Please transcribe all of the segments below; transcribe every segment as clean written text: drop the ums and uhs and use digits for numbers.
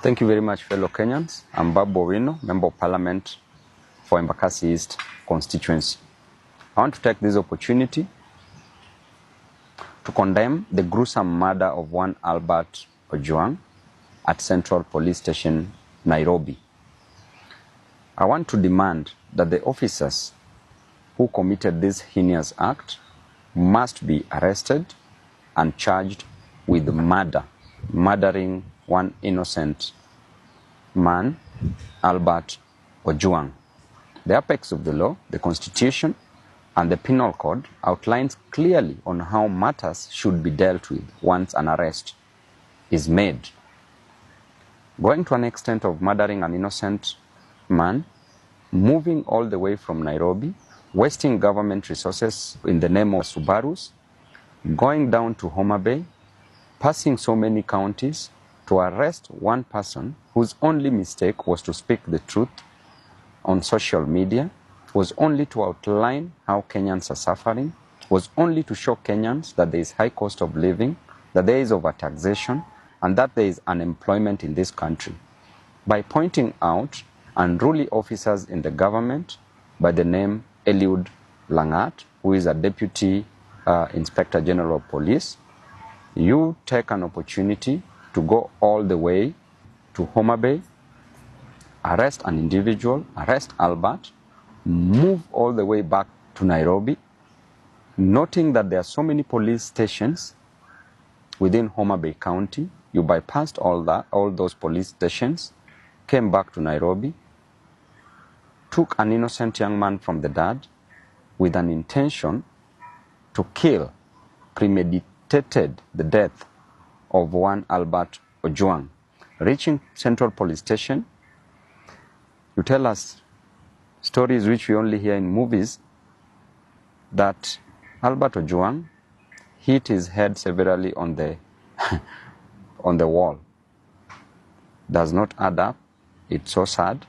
Thank you very much, fellow Kenyans. I'm Babu Owino, Member of Parliament for Embakasi East constituency. I want to take this opportunity to condemn the gruesome murder of one Albert Ojwang at Central Police Station, Nairobi. I want to demand that the officers who committed this heinous act must be arrested and charged with murdering one innocent man, Albert Ojwang. The apex of the law, the Constitution, and the Penal Code outlines clearly on how matters should be dealt with once an arrest is made. Going to an extent of murdering an innocent man, moving all the way from Nairobi, wasting government resources in the name of Subarus, going down to Homa Bay, passing so many counties to arrest one person whose only mistake was to speak the truth on social media, was only to outline how Kenyans are suffering, was only to show Kenyans that there is high cost of living, that there is overtaxation, and that there is unemployment in this country. By pointing out unruly officers in the government by the name Eliud Langat, who is a Deputy Inspector General of Police, you take an opportunity to go all the way to Homa Bay, arrest an individual, arrest Albert, move all the way back to Nairobi, noting that there are so many police stations within Homa Bay County. You bypassed all those police stations, came back to Nairobi, took an innocent young man from the dad with an intention to kill, premeditated the death of one Albert Ojwang. Reaching Central Police Station, you tell us stories which we only hear in movies that Albert Ojwang hit his head severely on the on the wall. Does not add up. It's so sad.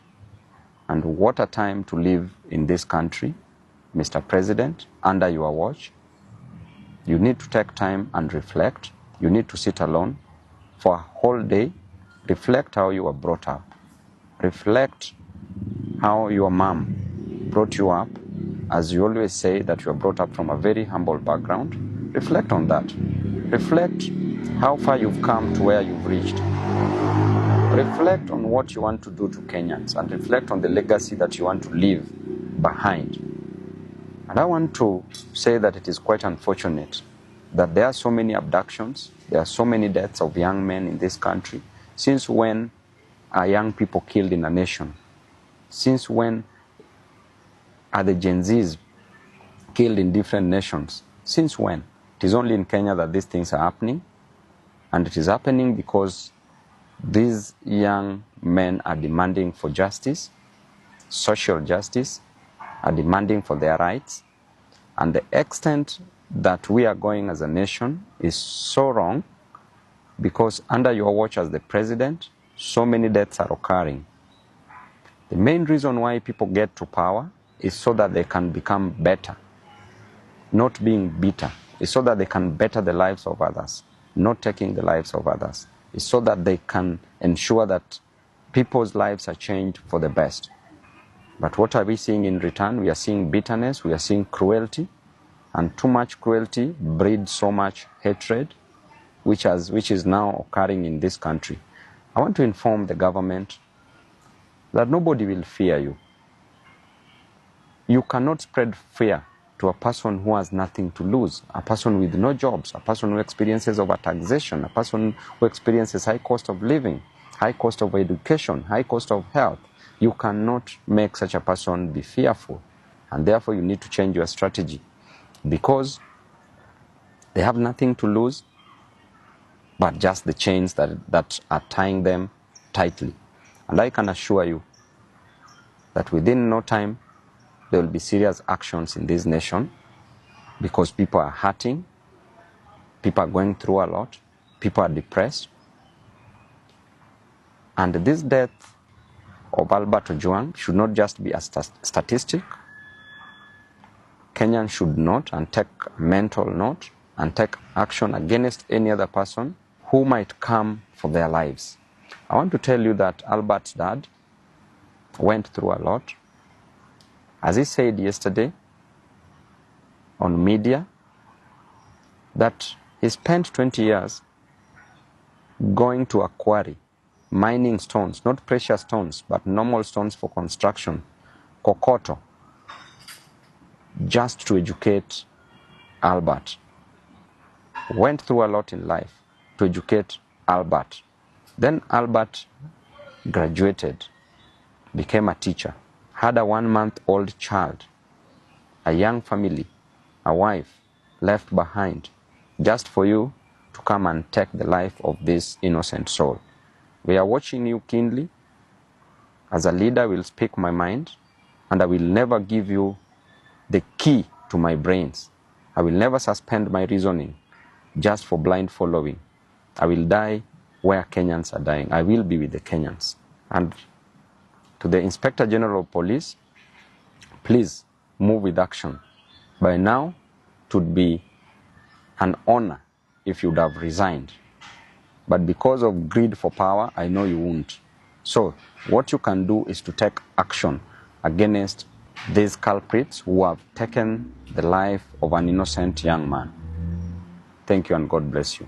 And what a time to live in this country, Mr. President, under your watch. You need to take time and reflect. You need to sit alone for a whole day. Reflect how you were brought up. Reflect how your mom brought you up. As you always say that you were brought up from a very humble background. Reflect on that. Reflect how far you've come to where you've reached. Reflect on what you want to do to Kenyans and reflect on the legacy that you want to leave behind. And I want to say that it is quite unfortunate that there are so many abductions, there are so many deaths of young men in this country. Since when are young people killed in a nation? Since when are the Gen Zs killed in different nations? Since when? It is only in Kenya that these things are happening. And it is happening because these young men are demanding for justice, social justice, are demanding for their rights. And the extent that we are going as a nation is so wrong because under your watch as the president, so many deaths are occurring. The main reason why people get to power is so that they can become better, not being bitter. It's so that they can better the lives of others, not taking the lives of others. It's so that they can ensure that people's lives are changed for the best. But what are we seeing in return? We are seeing bitterness, we are seeing cruelty, and too much cruelty breeds so much hatred, which is now occurring in this country. I want to inform the government that nobody will fear you. You cannot spread fear to a person who has nothing to lose, a person with no jobs, a person who experiences overtaxation, a person who experiences high cost of living, high cost of education, high cost of health. You cannot make such a person be fearful. And therefore you need to change your strategy because they have nothing to lose but just the chains that are tying them tightly. And I can assure you that within no time there will be serious actions in this nation because people are hurting, people are going through a lot, people are depressed. And this death of Albert Ojwang should not just be a statistic. Kenyans should note and take mental note and take action against any other person who might come for their lives. I want to tell you that Albert's dad went through a lot. As he said yesterday on media, that he spent 20 years going to a quarry, mining stones, not precious stones, but normal stones for construction, kokoto, just to educate Albert. Went through a lot in life to educate Albert. Then Albert graduated, became a teacher, had a 1-month-old child, a young family, a wife left behind, just for you to come and take the life of this innocent soul. We are watching you keenly. As a leader, I will speak my mind, and I will never give you the key to my brains. I will never suspend my reasoning just for blind following. I will die where Kenyans are dying. I will be with the Kenyans. And to the Inspector General of Police, please move with action. By now, it would be an honor if you would have resigned. But because of greed for power, I know you won't. So what you can do is to take action against these culprits who have taken the life of an innocent young man. Thank you and God bless you.